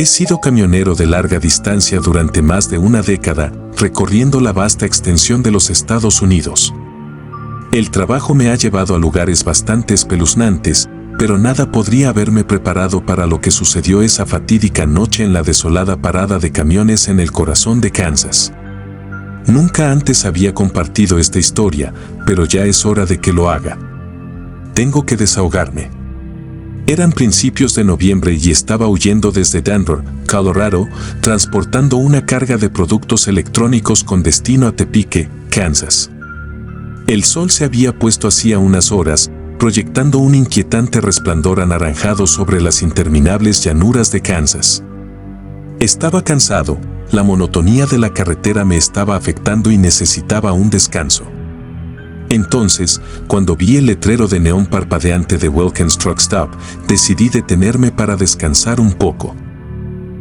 He sido camionero de larga distancia durante más de una década, recorriendo la vasta extensión de los Estados Unidos. El trabajo me ha llevado a lugares bastante espeluznantes, pero nada podría haberme preparado para lo que sucedió esa fatídica noche en la desolada parada de camiones en el corazón de Kansas. Nunca antes había compartido esta historia, pero ya es hora de que lo haga. Tengo que desahogarme. Eran principios de noviembre y estaba huyendo desde Denver, Colorado, transportando una carga de productos electrónicos con destino a Topeka, Kansas. El sol se había puesto hacía unas horas, proyectando un inquietante resplandor anaranjado sobre las interminables llanuras de Kansas. Estaba cansado, la monotonía de la carretera me estaba afectando y necesitaba un descanso. Entonces, cuando vi el letrero de neón parpadeante de Wilkins Truck Stop, decidí detenerme para descansar un poco.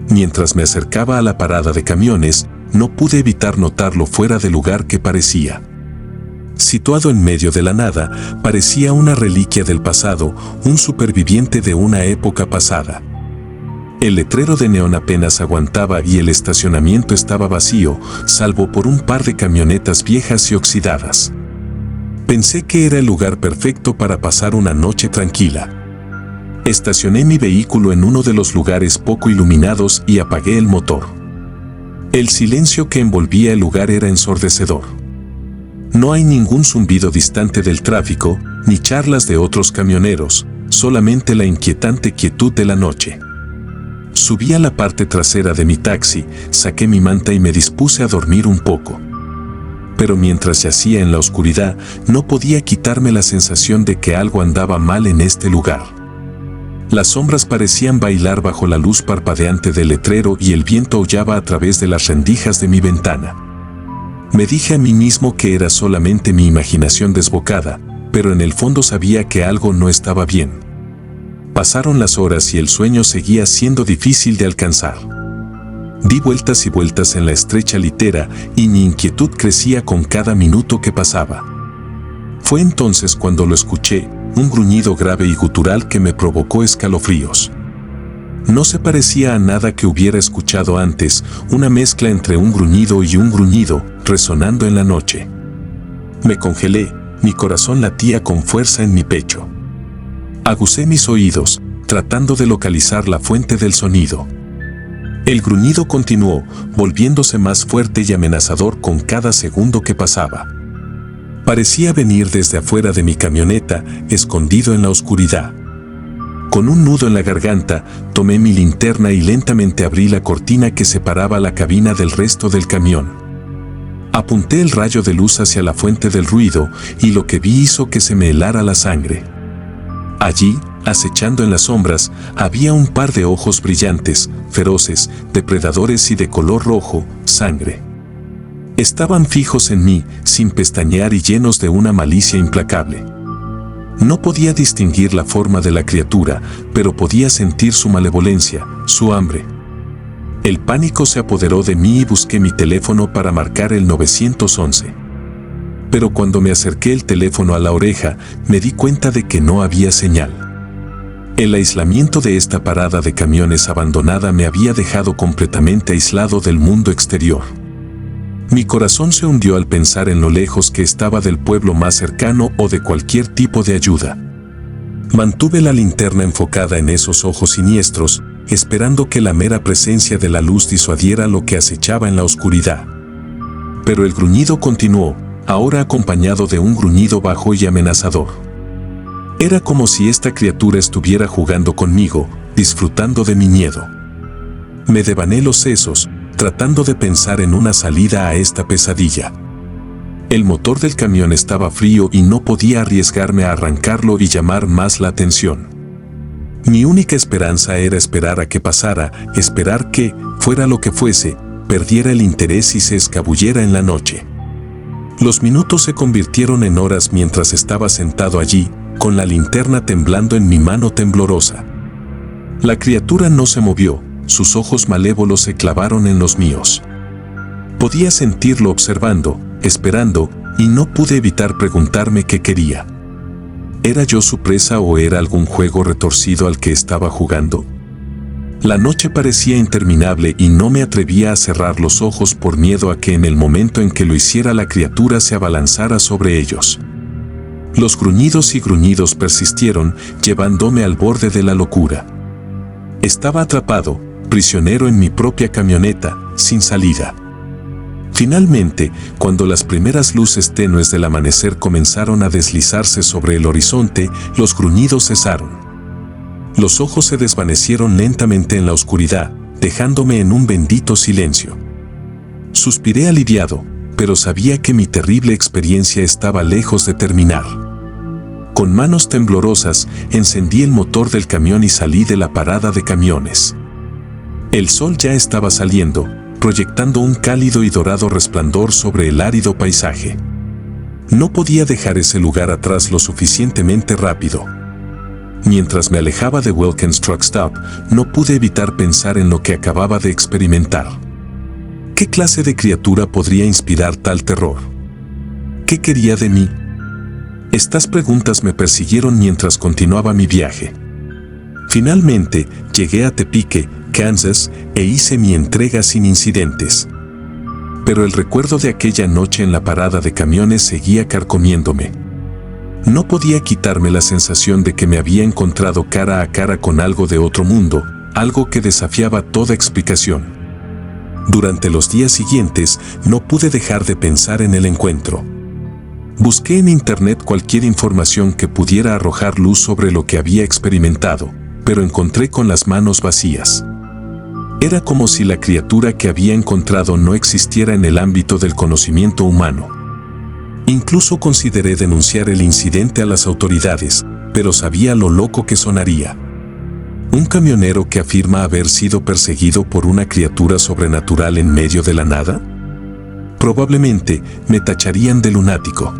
Mientras me acercaba a la parada de camiones, no pude evitar notar lo fuera de lugar que parecía. Situado en medio de la nada, parecía una reliquia del pasado, un superviviente de una época pasada. El letrero de neón apenas aguantaba y el estacionamiento estaba vacío, salvo por un par de camionetas viejas y oxidadas. Pensé que era el lugar perfecto para pasar una noche tranquila. Estacioné mi vehículo en uno de los lugares poco iluminados y apagué el motor. El silencio que envolvía el lugar era ensordecedor. No hay ningún zumbido distante del tráfico, ni charlas de otros camioneros, solamente la inquietante quietud de la noche. Subí a la parte trasera de mi taxi, saqué mi manta y me dispuse a dormir un poco. Pero mientras yacía en la oscuridad, no podía quitarme la sensación de que algo andaba mal en este lugar. Las sombras parecían bailar bajo la luz parpadeante del letrero y el viento aullaba a través de las rendijas de mi ventana. Me dije a mí mismo que era solamente mi imaginación desbocada, pero en el fondo sabía que algo no estaba bien. Pasaron las horas y el sueño seguía siendo difícil de alcanzar. Di vueltas y vueltas en la estrecha litera y mi inquietud crecía con cada minuto que pasaba. Fue entonces cuando lo escuché, un gruñido grave y gutural que me provocó escalofríos. No se parecía a nada que hubiera escuchado antes, una mezcla entre un gruñido y un gruñido, resonando en la noche. Me congelé, mi corazón latía con fuerza en mi pecho. Agucé mis oídos, tratando de localizar la fuente del sonido. El gruñido continuó, volviéndose más fuerte y amenazador con cada segundo que pasaba. Parecía venir desde afuera de mi camioneta, escondido en la oscuridad. Con un nudo en la garganta, tomé mi linterna y lentamente abrí la cortina que separaba la cabina del resto del camión. Apunté el rayo de luz hacia la fuente del ruido y lo que vi hizo que se me helara la sangre. Allí, acechando en las sombras, había un par de ojos brillantes, feroces, depredadores y de color rojo, sangre. Estaban fijos en mí, sin pestañear y llenos de una malicia implacable. No podía distinguir la forma de la criatura, pero podía sentir su malevolencia, su hambre. El pánico se apoderó de mí y busqué mi teléfono para marcar el 911. Pero cuando me acerqué el teléfono a la oreja, me di cuenta de que no había señal. El aislamiento de esta parada de camiones abandonada me había dejado completamente aislado del mundo exterior. Mi corazón se hundió al pensar en lo lejos que estaba del pueblo más cercano o de cualquier tipo de ayuda. Mantuve la linterna enfocada en esos ojos siniestros, esperando que la mera presencia de la luz disuadiera lo que acechaba en la oscuridad. Pero el gruñido continuó, ahora acompañado de un gruñido bajo y amenazador. Era como si esta criatura estuviera jugando conmigo, disfrutando de mi miedo. Me devané los sesos, tratando de pensar en una salida a esta pesadilla. El motor del camión estaba frío y no podía arriesgarme a arrancarlo y llamar más la atención. Mi única esperanza era esperar a que pasara, esperar que, fuera lo que fuese, perdiera el interés y se escabullera en la noche. Los minutos se convirtieron en horas mientras estaba sentado allí, con la linterna temblando en mi mano temblorosa. La criatura no se movió, sus ojos malévolos se clavaron en los míos. Podía sentirlo observando, esperando, y no pude evitar preguntarme qué quería. ¿Era yo su presa o era algún juego retorcido al que estaba jugando? La noche parecía interminable y no me atrevía a cerrar los ojos por miedo a que en el momento en que lo hiciera la criatura se abalanzara sobre ellos. Los gruñidos y gruñidos persistieron, llevándome al borde de la locura. Estaba atrapado, prisionero en mi propia camioneta, sin salida. Finalmente, cuando las primeras luces tenues del amanecer comenzaron a deslizarse sobre el horizonte, los gruñidos cesaron. Los ojos se desvanecieron lentamente en la oscuridad, dejándome en un bendito silencio. Suspiré aliviado, pero sabía que mi terrible experiencia estaba lejos de terminar. Con manos temblorosas, encendí el motor del camión y salí de la parada de camiones. El sol ya estaba saliendo, proyectando un cálido y dorado resplandor sobre el árido paisaje. No podía dejar ese lugar atrás lo suficientemente rápido. Mientras me alejaba de Wilkins Truck Stop, no pude evitar pensar en lo que acababa de experimentar. ¿Qué clase de criatura podría inspirar tal terror? ¿Qué quería de mí? Estas preguntas me persiguieron mientras continuaba mi viaje. Finalmente, llegué a Topeka, Kansas, e hice mi entrega sin incidentes. Pero el recuerdo de aquella noche en la parada de camiones seguía carcomiéndome. No podía quitarme la sensación de que me había encontrado cara a cara con algo de otro mundo, algo que desafiaba toda explicación. Durante los días siguientes, no pude dejar de pensar en el encuentro. Busqué en internet cualquier información que pudiera arrojar luz sobre lo que había experimentado, pero encontré con las manos vacías. Era como si la criatura que había encontrado no existiera en el ámbito del conocimiento humano. Incluso consideré denunciar el incidente a las autoridades, pero sabía lo loco que sonaría. ¿Un camionero que afirma haber sido perseguido por una criatura sobrenatural en medio de la nada? Probablemente me tacharían de lunático.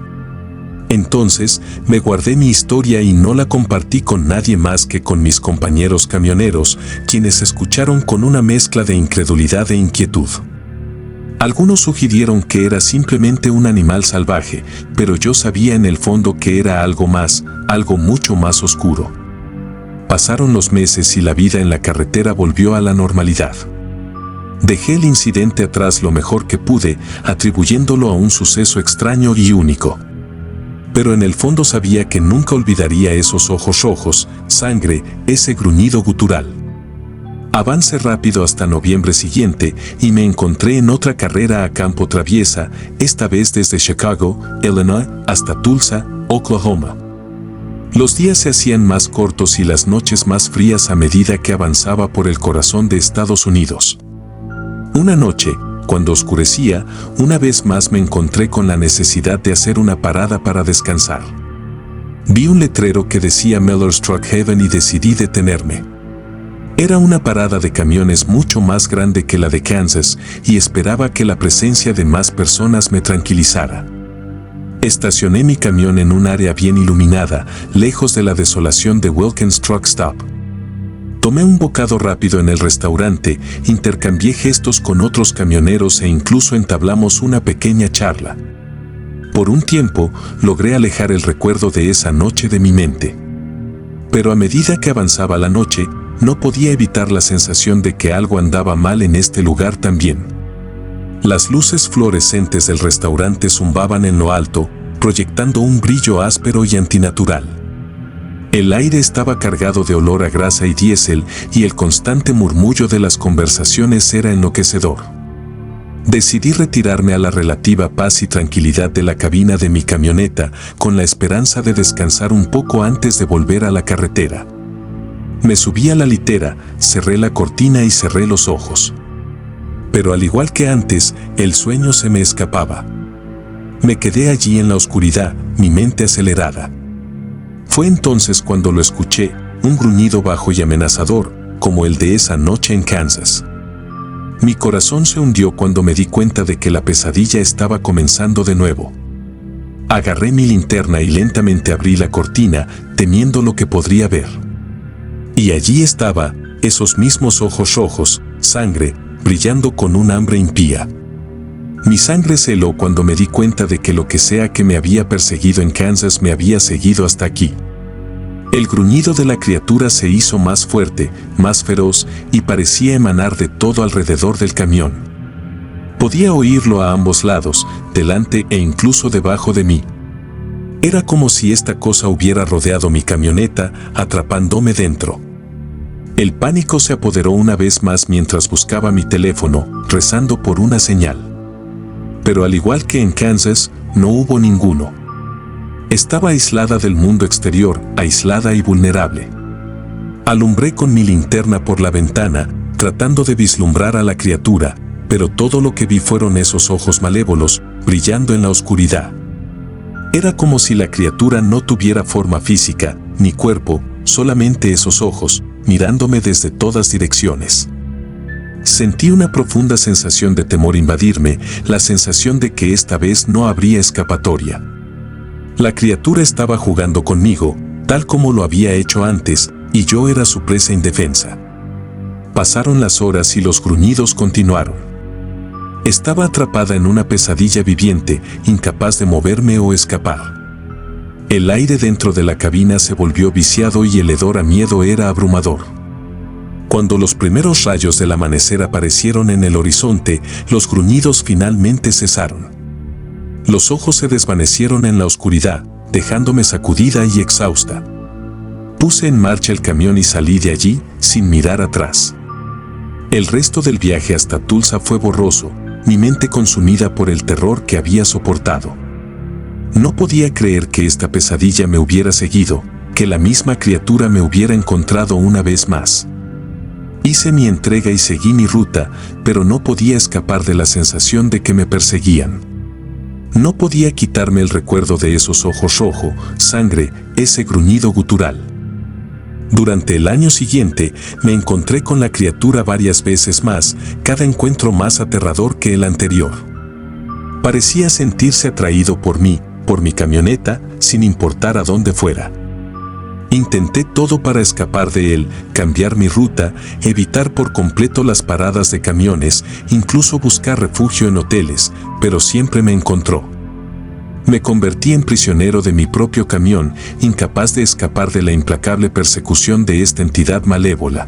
Entonces, me guardé mi historia y no la compartí con nadie más que con mis compañeros camioneros, quienes escucharon con una mezcla de incredulidad e inquietud. Algunos sugirieron que era simplemente un animal salvaje, pero yo sabía en el fondo que era algo más, algo mucho más oscuro. Pasaron los meses y la vida en la carretera volvió a la normalidad. Dejé el incidente atrás lo mejor que pude, atribuyéndolo a un suceso extraño y único. Pero en el fondo sabía que nunca olvidaría esos ojos rojos, sangre, ese gruñido gutural. Avancé rápido hasta noviembre siguiente y me encontré en otra carrera a campo traviesa, esta vez desde Chicago, Illinois, hasta Tulsa, Oklahoma. Los días se hacían más cortos y las noches más frías a medida que avanzaba por el corazón de Estados Unidos. Una noche, cuando oscurecía, una vez más me encontré con la necesidad de hacer una parada para descansar. Vi un letrero que decía Miller's Truck Haven y decidí detenerme. Era una parada de camiones mucho más grande que la de Kansas y esperaba que la presencia de más personas me tranquilizara. Estacioné mi camión en un área bien iluminada, lejos de la desolación de Wilkins Truck Stop. Tomé un bocado rápido en el restaurante, intercambié gestos con otros camioneros e incluso entablamos una pequeña charla. Por un tiempo, logré alejar el recuerdo de esa noche de mi mente. Pero a medida que avanzaba la noche, no podía evitar la sensación de que algo andaba mal en este lugar también. Las luces fluorescentes del restaurante zumbaban en lo alto, proyectando un brillo áspero y antinatural. El aire estaba cargado de olor a grasa y diésel y el constante murmullo de las conversaciones era enloquecedor. Decidí retirarme a la relativa paz y tranquilidad de la cabina de mi camioneta con la esperanza de descansar un poco antes de volver a la carretera. Me subí a la litera, cerré la cortina y cerré los ojos. Pero al igual que antes, el sueño se me escapaba. Me quedé allí en la oscuridad, mi mente acelerada. Fue entonces cuando lo escuché, un gruñido bajo y amenazador, como el de esa noche en Kansas. Mi corazón se hundió cuando me di cuenta de que la pesadilla estaba comenzando de nuevo. Agarré mi linterna y lentamente abrí la cortina, temiendo lo que podría ver. Y allí estaba, esos mismos ojos rojos, sangre, brillando con un hambre impía. Mi sangre se heló cuando me di cuenta de que lo que sea que me había perseguido en Kansas me había seguido hasta aquí. El gruñido de la criatura se hizo más fuerte, más feroz, y parecía emanar de todo alrededor del camión. Podía oírlo a ambos lados, delante e incluso debajo de mí. Era como si esta cosa hubiera rodeado mi camioneta, atrapándome dentro. El pánico se apoderó una vez más mientras buscaba mi teléfono, rezando por una señal. Pero al igual que en Kansas, no hubo ninguno. Estaba aislada del mundo exterior, aislada y vulnerable. Alumbré con mi linterna por la ventana, tratando de vislumbrar a la criatura, pero todo lo que vi fueron esos ojos malévolos, brillando en la oscuridad. Era como si la criatura no tuviera forma física, ni cuerpo, solamente esos ojos, mirándome desde todas direcciones. Sentí una profunda sensación de temor invadirme, la sensación de que esta vez no habría escapatoria. La criatura estaba jugando conmigo, tal como lo había hecho antes, y yo era su presa indefensa. Pasaron las horas y los gruñidos continuaron. Estaba atrapada en una pesadilla viviente, incapaz de moverme o escapar. El aire dentro de la cabina se volvió viciado y el hedor a miedo era abrumador. Cuando los primeros rayos del amanecer aparecieron en el horizonte, los gruñidos finalmente cesaron. Los ojos se desvanecieron en la oscuridad, dejándome sacudida y exhausta. Puse en marcha el camión y salí de allí, sin mirar atrás. El resto del viaje hasta Tulsa fue borroso, mi mente consumida por el terror que había soportado. No podía creer que esta pesadilla me hubiera seguido, que la misma criatura me hubiera encontrado una vez más. Hice mi entrega y seguí mi ruta, pero no podía escapar de la sensación de que me perseguían. No podía quitarme el recuerdo de esos ojos rojo, sangre, ese gruñido gutural. Durante el año siguiente, me encontré con la criatura varias veces más, cada encuentro más aterrador que el anterior. Parecía sentirse atraído por mí, por mi camioneta, sin importar a dónde fuera. Intenté todo para escapar de él, cambiar mi ruta, evitar por completo las paradas de camiones, incluso buscar refugio en hoteles, pero siempre me encontró. Me convertí en prisionero de mi propio camión, incapaz de escapar de la implacable persecución de esta entidad malévola.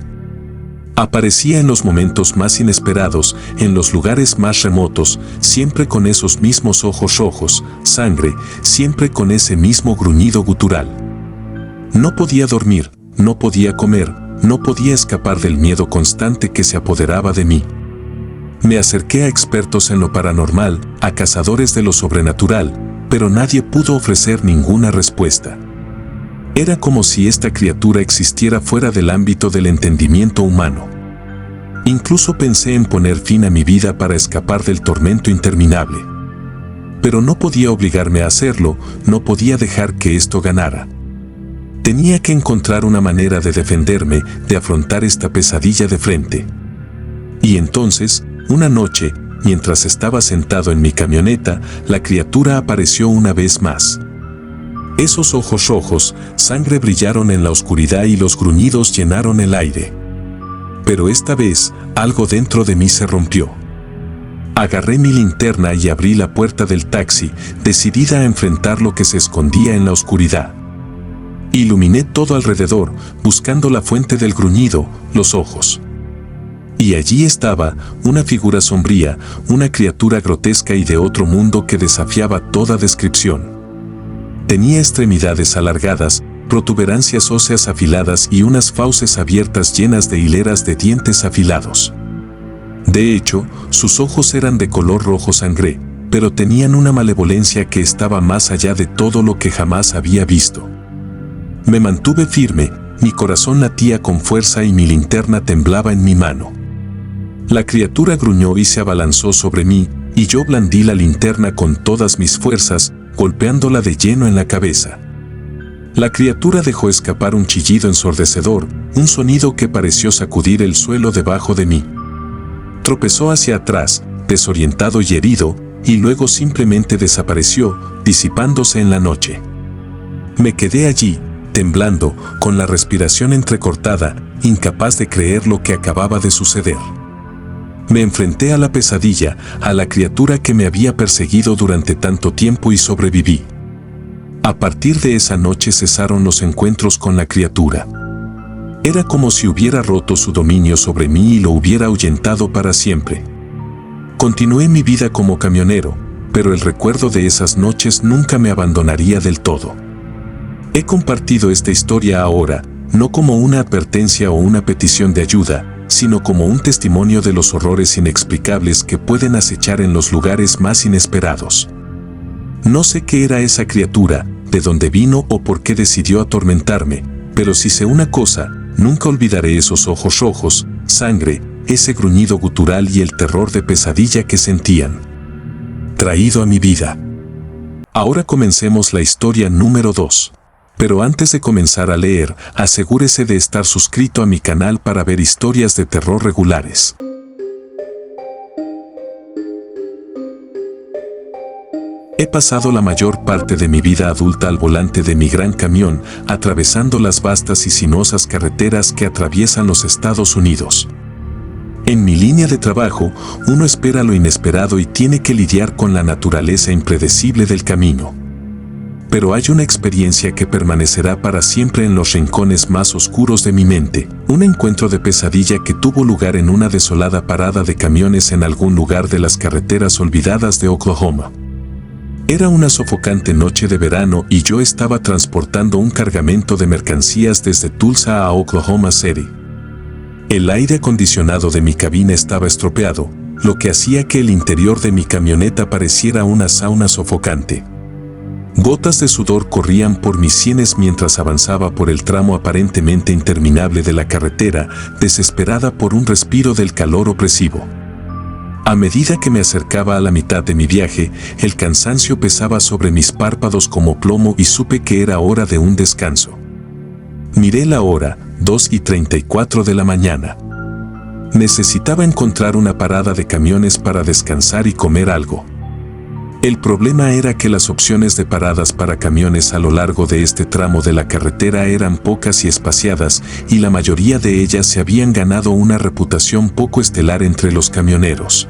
Aparecía en los momentos más inesperados, en los lugares más remotos, siempre con esos mismos ojos rojos, sangre, siempre con ese mismo gruñido gutural. No podía dormir, no podía comer, no podía escapar del miedo constante que se apoderaba de mí. Me acerqué a expertos en lo paranormal, a cazadores de lo sobrenatural, pero nadie pudo ofrecer ninguna respuesta. Era como si esta criatura existiera fuera del ámbito del entendimiento humano. Incluso pensé en poner fin a mi vida para escapar del tormento interminable. Pero no podía obligarme a hacerlo, no podía dejar que esto ganara. Tenía que encontrar una manera de defenderme, de afrontar esta pesadilla de frente. Y entonces, una noche, mientras estaba sentado en mi camioneta, la criatura apareció una vez más. Esos ojos rojos, sangre brillaron en la oscuridad y los gruñidos llenaron el aire. Pero esta vez, algo dentro de mí se rompió. Agarré mi linterna y abrí la puerta del taxi, decidida a enfrentar lo que se escondía en la oscuridad. Iluminé todo alrededor, buscando la fuente del gruñido, los ojos. Y allí estaba, una figura sombría, una criatura grotesca y de otro mundo que desafiaba toda descripción. Tenía extremidades alargadas, protuberancias óseas afiladas y unas fauces abiertas llenas de hileras de dientes afilados. De hecho, sus ojos eran de color rojo sangre, pero tenían una malevolencia que estaba más allá de todo lo que jamás había visto. Me mantuve firme, mi corazón latía con fuerza y mi linterna temblaba en mi mano. La criatura gruñó y se abalanzó sobre mí, y yo blandí la linterna con todas mis fuerzas, golpeándola de lleno en la cabeza. La criatura dejó escapar un chillido ensordecedor, un sonido que pareció sacudir el suelo debajo de mí. Tropezó hacia atrás, desorientado y herido, y luego simplemente desapareció, disipándose en la noche. Me quedé allí, temblando, con la respiración entrecortada, incapaz de creer lo que acababa de suceder. Me enfrenté a la pesadilla, a la criatura que me había perseguido durante tanto tiempo y sobreviví. A partir de esa noche cesaron los encuentros con la criatura. Era como si hubiera roto su dominio sobre mí y lo hubiera ahuyentado para siempre. Continué mi vida como camionero, pero el recuerdo de esas noches nunca me abandonaría del todo. He compartido esta historia ahora, no como una advertencia o una petición de ayuda, sino como un testimonio de los horrores inexplicables que pueden acechar en los lugares más inesperados. No sé qué era esa criatura, de dónde vino o por qué decidió atormentarme, pero si sé una cosa, nunca olvidaré esos ojos rojos, sangre, ese gruñido gutural y el terror de pesadilla que sentían. Traído a mi vida. Ahora comencemos la historia número 2. Pero antes de comenzar a leer, asegúrese de estar suscrito a mi canal para ver historias de terror regulares. He pasado la mayor parte de mi vida adulta al volante de mi gran camión, atravesando las vastas y sinuosas carreteras que atraviesan los Estados Unidos. En mi línea de trabajo, uno espera lo inesperado y tiene que lidiar con la naturaleza impredecible del camino. Pero hay una experiencia que permanecerá para siempre en los rincones más oscuros de mi mente, un encuentro de pesadilla que tuvo lugar en una desolada parada de camiones en algún lugar de las carreteras olvidadas de Oklahoma. Era una sofocante noche de verano y yo estaba transportando un cargamento de mercancías desde Tulsa a Oklahoma City. El aire acondicionado de mi cabina estaba estropeado, lo que hacía que el interior de mi camioneta pareciera una sauna sofocante. Gotas de sudor corrían por mis sienes mientras avanzaba por el tramo aparentemente interminable de la carretera, desesperada por un respiro del calor opresivo. A medida que me acercaba a la mitad de mi viaje, el cansancio pesaba sobre mis párpados como plomo y supe que era hora de un descanso. Miré la hora, 2:34 de la mañana. Necesitaba encontrar una parada de camiones para descansar y comer algo. El problema era que las opciones de paradas para camiones a lo largo de este tramo de la carretera eran pocas y espaciadas, y la mayoría de ellas se habían ganado una reputación poco estelar entre los camioneros.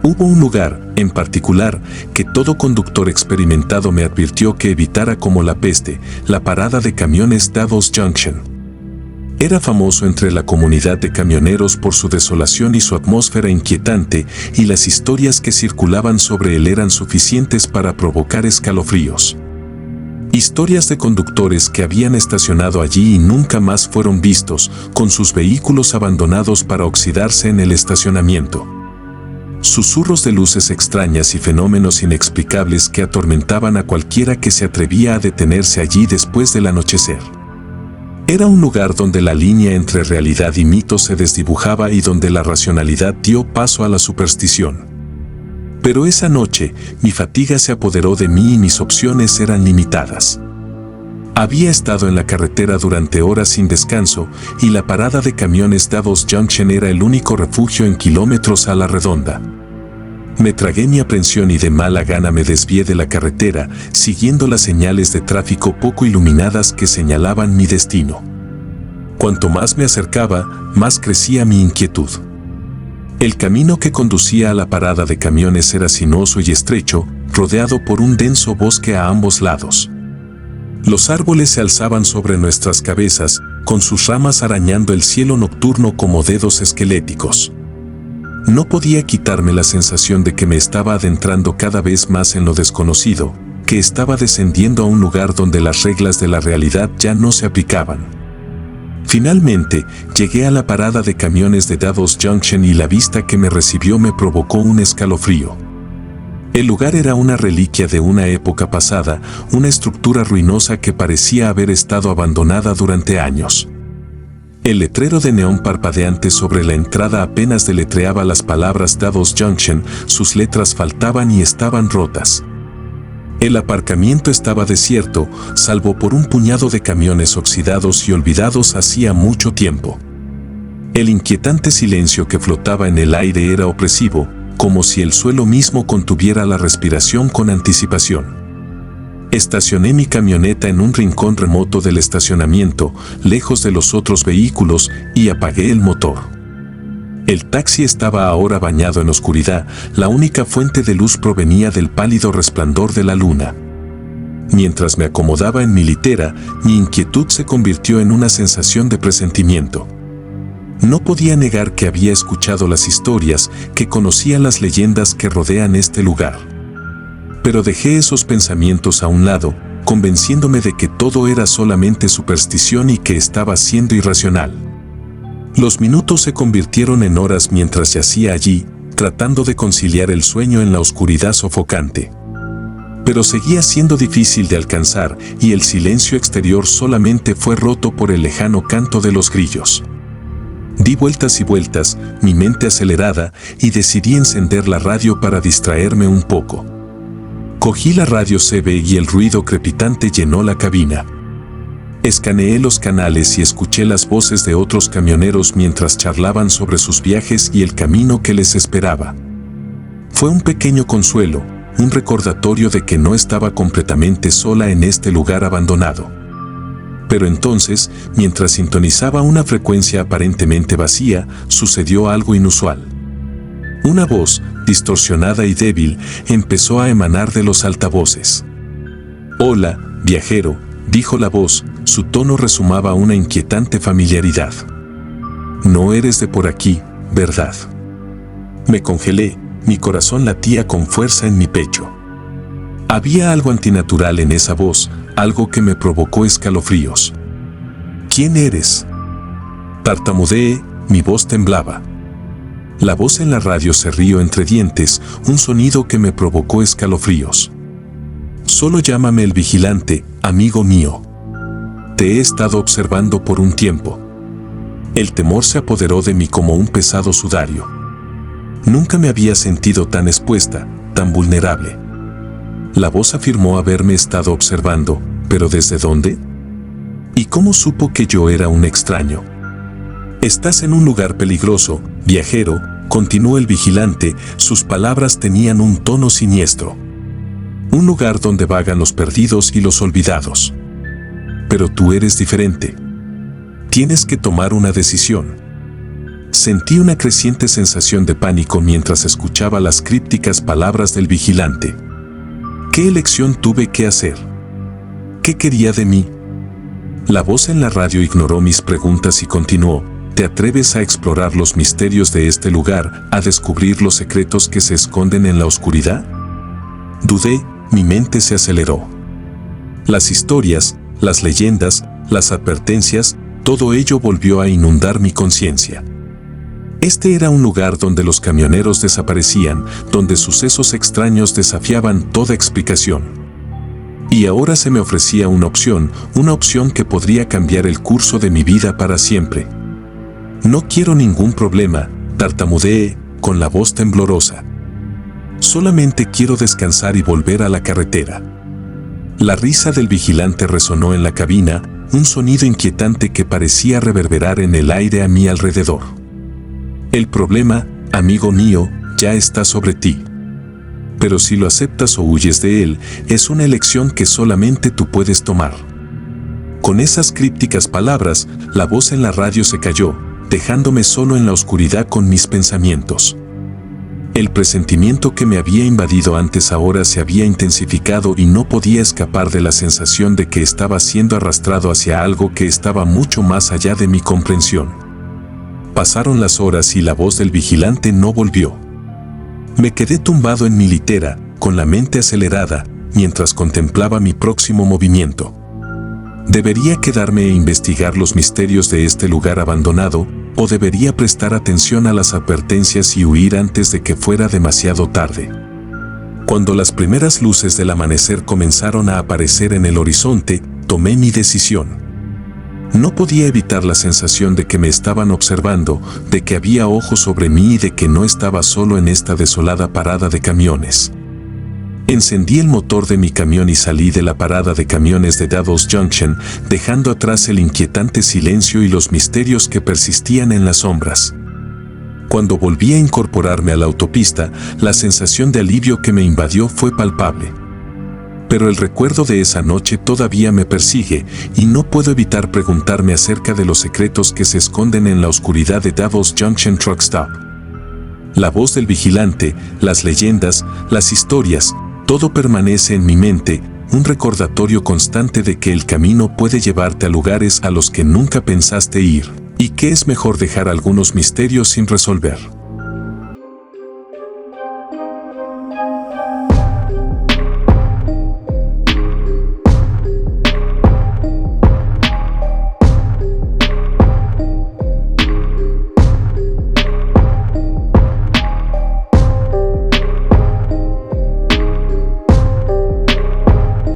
Hubo un lugar, en particular, que todo conductor experimentado me advirtió que evitara como la peste, la parada de camiones Davos Junction. Era famoso entre la comunidad de camioneros por su desolación y su atmósfera inquietante, y las historias que circulaban sobre él eran suficientes para provocar escalofríos. Historias de conductores que habían estacionado allí y nunca más fueron vistos, con sus vehículos abandonados para oxidarse en el estacionamiento. Susurros de luces extrañas y fenómenos inexplicables que atormentaban a cualquiera que se atrevía a detenerse allí después del anochecer. Era un lugar donde la línea entre realidad y mito se desdibujaba y donde la racionalidad dio paso a la superstición. Pero esa noche, mi fatiga se apoderó de mí y mis opciones eran limitadas. Había estado en la carretera durante horas sin descanso, y la parada de camiones Davos Junction era el único refugio en kilómetros a la redonda. Me tragué mi aprensión y de mala gana me desvié de la carretera, siguiendo las señales de tráfico poco iluminadas que señalaban mi destino. Cuanto más me acercaba, más crecía mi inquietud. El camino que conducía a la parada de camiones era sinuoso y estrecho, rodeado por un denso bosque a ambos lados. Los árboles se alzaban sobre nuestras cabezas, con sus ramas arañando el cielo nocturno como dedos esqueléticos. No podía quitarme la sensación de que me estaba adentrando cada vez más en lo desconocido, que estaba descendiendo a un lugar donde las reglas de la realidad ya no se aplicaban. Finalmente, llegué a la parada de camiones de Davos Junction y la vista que me recibió me provocó un escalofrío. El lugar era una reliquia de una época pasada, una estructura ruinosa que parecía haber estado abandonada durante años. El letrero de neón parpadeante sobre la entrada apenas deletreaba las palabras Davos Junction, sus letras faltaban y estaban rotas. El aparcamiento estaba desierto, salvo por un puñado de camiones oxidados y olvidados hacía mucho tiempo. El inquietante silencio que flotaba en el aire era opresivo, como si el suelo mismo contuviera la respiración con anticipación. Estacioné mi camioneta en un rincón remoto del estacionamiento, lejos de los otros vehículos, y apagué el motor. El taxi estaba ahora bañado en oscuridad, la única fuente de luz provenía del pálido resplandor de la luna. Mientras me acomodaba en mi litera, mi inquietud se convirtió en una sensación de presentimiento. No podía negar que había escuchado las historias, que conocía las leyendas que rodean este lugar. Pero dejé esos pensamientos a un lado, convenciéndome de que todo era solamente superstición y que estaba siendo irracional. Los minutos se convirtieron en horas mientras yacía allí, tratando de conciliar el sueño en la oscuridad sofocante. Pero seguía siendo difícil de alcanzar y el silencio exterior solamente fue roto por el lejano canto de los grillos. Di vueltas y vueltas, mi mente acelerada, y decidí encender la radio para distraerme un poco. Cogí la radio CB y el ruido crepitante llenó la cabina. Escaneé los canales y escuché las voces de otros camioneros mientras charlaban sobre sus viajes y el camino que les esperaba. Fue un pequeño consuelo, un recordatorio de que no estaba completamente sola en este lugar abandonado. Pero entonces, mientras sintonizaba una frecuencia aparentemente vacía, sucedió algo inusual. Una voz, distorsionada y débil, empezó a emanar de los altavoces. «Hola, viajero», dijo la voz, su tono resumaba una inquietante familiaridad. «No eres de por aquí, ¿verdad?». Me congelé, mi corazón latía con fuerza en mi pecho. Había algo antinatural en esa voz, algo que me provocó escalofríos. «¿Quién eres?». Tartamudeé, mi voz temblaba. La voz en la radio se rió entre dientes, un sonido que me provocó escalofríos. «Solo llámame el vigilante, amigo mío. Te he estado observando por un tiempo». El temor se apoderó de mí como un pesado sudario. Nunca me había sentido tan expuesta, tan vulnerable. La voz afirmó haberme estado observando, pero ¿desde dónde? ¿Y cómo supo que yo era un extraño? «Estás en un lugar peligroso, viajero», continuó el vigilante, sus palabras tenían un tono siniestro. «Un lugar donde vagan los perdidos y los olvidados. Pero tú eres diferente. Tienes que tomar una decisión». Sentí una creciente sensación de pánico mientras escuchaba las crípticas palabras del vigilante. ¿Qué elección tuve que hacer? ¿Qué quería de mí? La voz en la radio ignoró mis preguntas y continuó. ¿Te atreves a explorar los misterios de este lugar, a descubrir los secretos que se esconden en la oscuridad? Dudé, mi mente se aceleró. Las historias, las leyendas, las advertencias, todo ello volvió a inundar mi conciencia. Este era un lugar donde los camioneros desaparecían, donde sucesos extraños desafiaban toda explicación. Y ahora se me ofrecía una opción que podría cambiar el curso de mi vida para siempre. «No quiero ningún problema», tartamudeé, con la voz temblorosa. «Solamente quiero descansar y volver a la carretera». La risa del vigilante resonó en la cabina, un sonido inquietante que parecía reverberar en el aire a mi alrededor. «El problema, amigo mío, ya está sobre ti. Pero si lo aceptas o huyes de él, es una elección que solamente tú puedes tomar». Con esas crípticas palabras, la voz en la radio se cayó, dejándome solo en la oscuridad con mis pensamientos. El presentimiento que me había invadido antes ahora se había intensificado y no podía escapar de la sensación de que estaba siendo arrastrado hacia algo que estaba mucho más allá de mi comprensión. Pasaron las horas y la voz del vigilante no volvió. Me quedé tumbado en mi litera, con la mente acelerada, mientras contemplaba mi próximo movimiento. ¿Debería quedarme e investigar los misterios de este lugar abandonado, o debería prestar atención a las advertencias y huir antes de que fuera demasiado tarde? Cuando las primeras luces del amanecer comenzaron a aparecer en el horizonte, tomé mi decisión. No podía evitar la sensación de que me estaban observando, de que había ojos sobre mí y de que no estaba solo en esta desolada parada de camiones. Encendí el motor de mi camión y salí de la parada de camiones de Devils Junction, dejando atrás el inquietante silencio y los misterios que persistían en las sombras. Cuando volví a incorporarme a la autopista, la sensación de alivio que me invadió fue palpable. Pero el recuerdo de esa noche todavía me persigue y no puedo evitar preguntarme acerca de los secretos que se esconden en la oscuridad de Devils Junction Truck Stop. La voz del vigilante, las leyendas, las historias, todo permanece en mi mente, un recordatorio constante de que el camino puede llevarte a lugares a los que nunca pensaste ir, y que es mejor dejar algunos misterios sin resolver.